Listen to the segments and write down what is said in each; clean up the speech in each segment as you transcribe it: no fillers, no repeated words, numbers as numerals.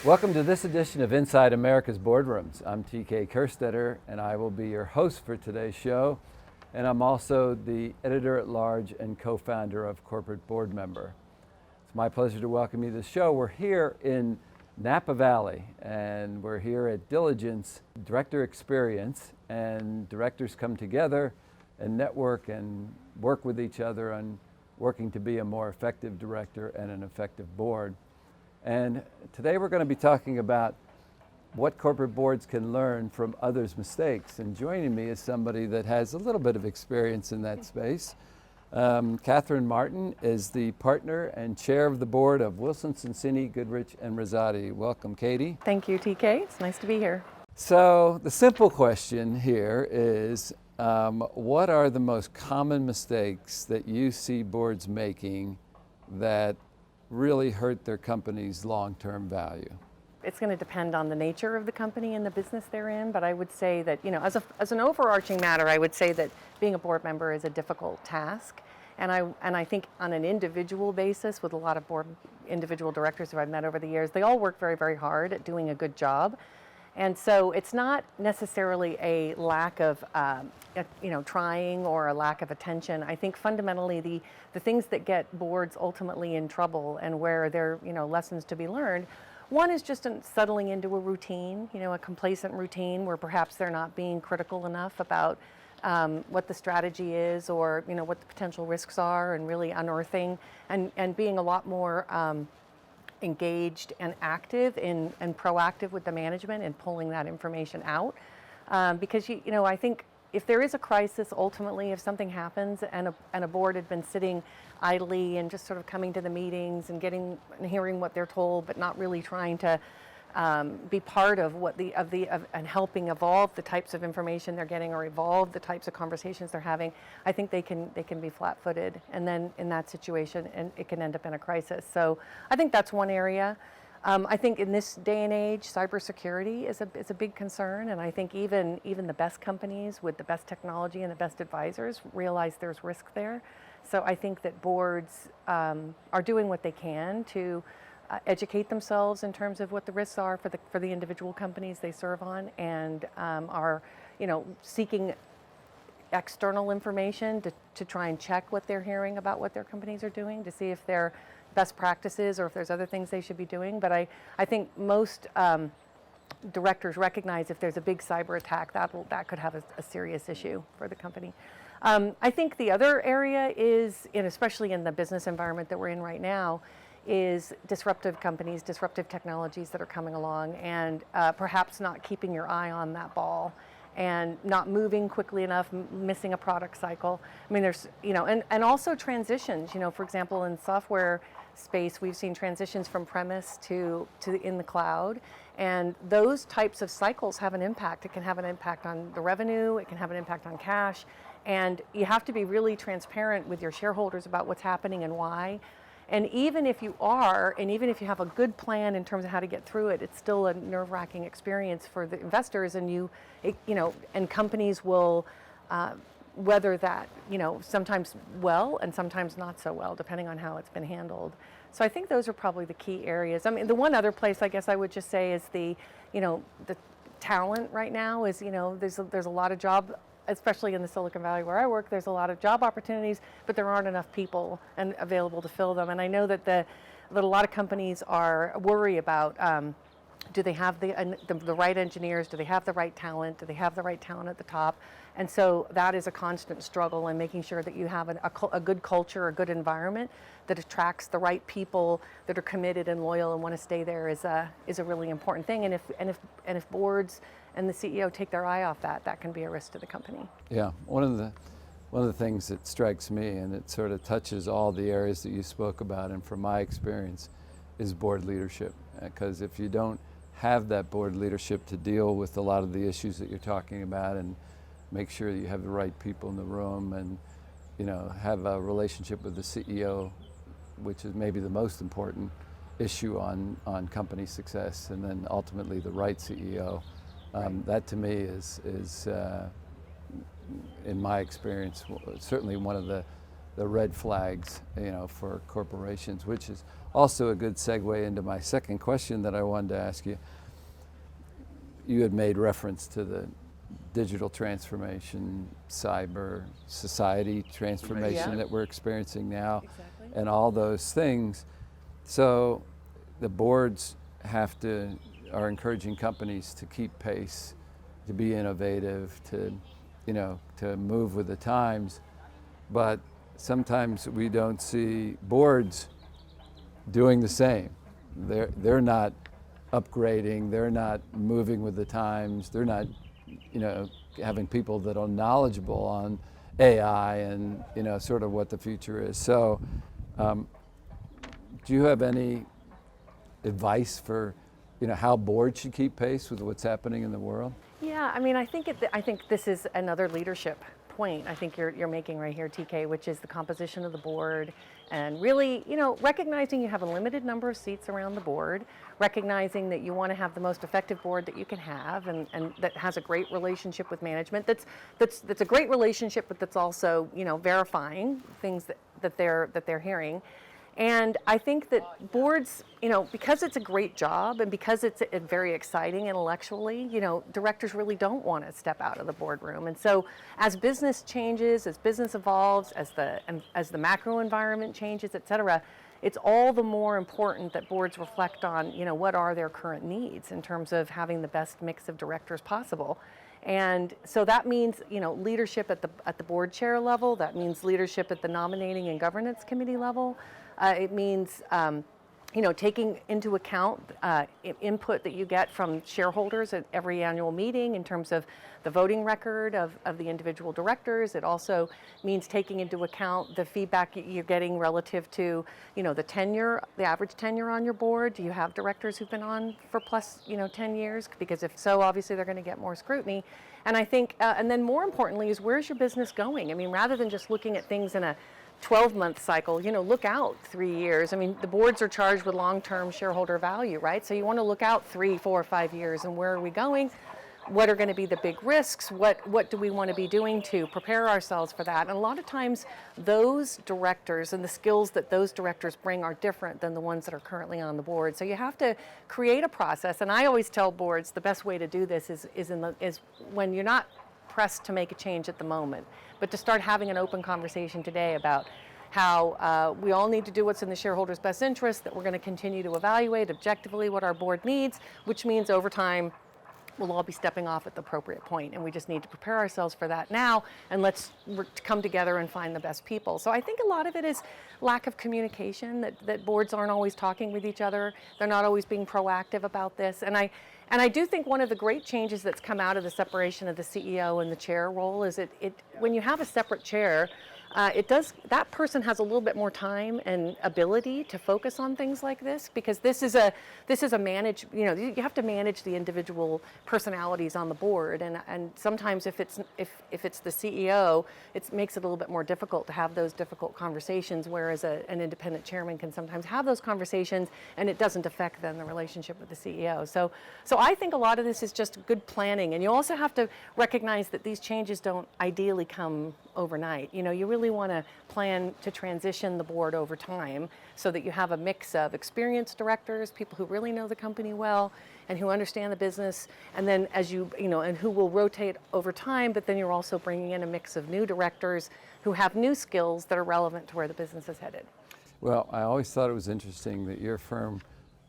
Welcome to this edition of Inside America's Boardrooms. I'm TK Kerstetter, and I will be your host for today's show. And I'm also the editor-at-large and co-founder of Corporate Board Member. It's my pleasure to welcome you to the show. We're here in Napa Valley, and we're here at Diligence Director Experience, and directors come together and network and work with each other on working to be a more effective director and an effective board. And today we're going to be talking about what corporate boards can learn from others' mistakes. And joining me is somebody that has a little bit of experience in that space. Katharine Martin is the partner and chair of the board of Wilson Sonsini Goodrich Rosati. Welcome, Katie. Thank you, TK. It's nice to be here. So the simple question here is, what are the most common mistakes that you see boards making that really hurt their company's long-term value? It's going to depend on the nature of the company and the business they're in, but I would say that, as an overarching matter, I would say that being a board member is a difficult task. And I think on an individual basis, with a lot of individual directors who I've met over the years, they all work very, very hard at doing a good job. And so it's not necessarily a lack of trying or a lack of attention. I think fundamentally the things that get boards ultimately in trouble and where there are lessons to be learned, one is just settling into a routine, a complacent routine where perhaps they're not being critical enough about what the strategy is or what the potential risks are, and really unearthing and being a lot more engaged and active and proactive with the management and pulling that information out. Because I think if there is a crisis, ultimately, if something happens and a board had been sitting idly and just sort of coming to the meetings and hearing what they're told, but not really trying to be part of and helping evolve the types of information they're getting or evolve the types of conversations they're having, I think they can be flat-footed, and then in that situation, and it can end up in a crisis. So I think that's one area. I think in this day and age, cybersecurity is a big concern, and I think even the best companies with the best technology and the best advisors realize there's risk there. So I think that boards are doing what they can to educate themselves in terms of what the risks are for the individual companies they serve on, and are seeking external information to try and check what they're hearing about what their companies are doing, to see if they're best practices or if there's other things they should be doing. But I think most directors recognize if there's a big cyber attack, that could have a serious issue for the company. I think the other area is, especially in the business environment that we're in right now, is disruptive companies, disruptive technologies that are coming along, and perhaps not keeping your eye on that ball and not moving quickly enough, missing a product cycle. I mean, there's, and also transitions, for example, in software space, we've seen transitions from premise to in the cloud, and those types of cycles have an impact. It can have an impact on the revenue, it can have an impact on cash, and you have to be really transparent with your shareholders about what's happening and why. And even if you have a good plan in terms of how to get through it, it's still a nerve-wracking experience for the investors, and and companies will weather that, sometimes well and sometimes not so well, depending on how it's been handled. So I think those are probably the key areas. I mean, the one other place I guess I would just say is the talent right now is, there's a lot of job, especially in the Silicon Valley where I work, there's a lot of job opportunities, but there aren't enough people available to fill them. And I know that a lot of companies worry about, do they have the right engineers? Do they have the right talent? Do they have the right talent at the top? And so that is a constant struggle, and making sure that you have a good culture, a good environment that attracts the right people that are committed and loyal and want to stay there is a really important thing. And if boards and the CEO take their eye off that can be a risk to the company. Yeah, one of the things that strikes me, and it sort of touches all the areas that you spoke about, and from my experience, is board leadership. Because if you don't have that board leadership to deal with a lot of the issues that you're talking about, and make sure that you have the right people in the room, and have a relationship with the CEO, which is maybe the most important issue on company success, and then ultimately the right CEO. That to me is in my experience, certainly one of the the red flags, for corporations, which is also a good segue into my second question that I wanted to ask you. You had made reference to the digital transformation, cyber society transformation that we're experiencing now, and all those things. So the boards are encouraging companies to keep pace, to be innovative, to move with the times. But sometimes we don't see boards doing the same. They're not upgrading, they're not moving with the times, they're not having people that are knowledgeable on AI and sort of what the future is. So do you have any advice for how boards should keep pace with what's happening in the world? Yeah, I mean, I think this is another leadership point I think you're making right here, TK, which is the composition of the board, and really, recognizing you have a limited number of seats around the board, recognizing that you want to have the most effective board that you can have, and that has a great relationship with management. That's a great relationship, but that's also verifying things that they're hearing. And I think that boards, because it's a great job and because it's very exciting intellectually, directors really don't want to step out of the boardroom. And so as business changes, as business evolves, as the macro environment changes, et cetera, it's all the more important that boards reflect on, what are their current needs in terms of having the best mix of directors possible. And so that means, leadership at the board chair level. That means leadership at the nominating and governance committee level. It means, taking into account input that you get from shareholders at every annual meeting in terms of the voting record of the individual directors. It also means taking into account the feedback you're getting relative to, the tenure, the average tenure on your board. Do you have directors who've been on for plus, 10 years? Because if so, obviously they're going to get more scrutiny. And I think, and then more importantly is, where's your business going? I mean, rather than just looking at things in a 12-month cycle, look out 3 years. I mean, the boards are charged with long-term shareholder value, right? So you want to look out 3, 4, 5 years, and where are we going? What are going to be the big risks? What do we want to be doing to prepare ourselves for that? And a lot of times those directors and the skills that those directors bring are different than the ones that are currently on the board. So you have to create a process. And I always tell boards the best way to do this is when you're not pressed to make a change at the moment, but to start having an open conversation today about how we all need to do what's in the shareholders' best interest, that we're going to continue to evaluate objectively what our board needs, which means over time we'll all be stepping off at the appropriate point, and we just need to prepare ourselves for that now, and let's come together and find the best people. So I think a lot of it is lack of communication, that boards aren't always talking with each other, they're not always being proactive about this, and I do think one of the great changes that's come out of the separation of the CEO and the chair role is when you have a separate chair, that person has a little bit more time and ability to focus on things like this, because this is a you have to manage the individual personalities on the board, and sometimes if it's the CEO, it makes it a little bit more difficult to have those difficult conversations, whereas an independent chairman can sometimes have those conversations and it doesn't affect then the relationship with the CEO. So I think a lot of this is just good planning, and you also have to recognize that these changes don't ideally come overnight. You really want to plan to transition the board over time so that you have a mix of experienced directors, people who really know the company well and who understand the business, and then and who will rotate over time, but then you're also bringing in a mix of new directors who have new skills that are relevant to where the business is headed. Well, I always thought it was interesting that your firm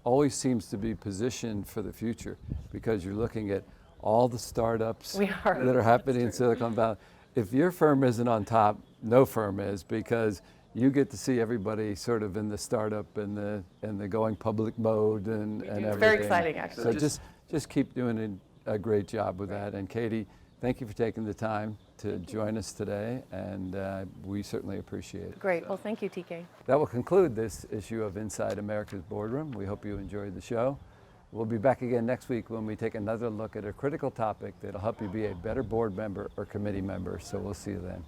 always seems to be positioned for the future, because you're looking at all the startups that are happening in Silicon Valley. If your firm isn't on top, no firm is, because you get to see everybody sort of in the startup and the going public mode and everything. It's very exciting, actually. So just keep doing a great job with that. And Katie, thank you for taking the time to join us today, and we certainly appreciate it. Great. Well, thank you, TK. That will conclude this issue of Inside America's Boardroom. We hope you enjoyed the show. We'll be back again next week when we take another look at a critical topic that'll help you be a better board member or committee member. So we'll see you then.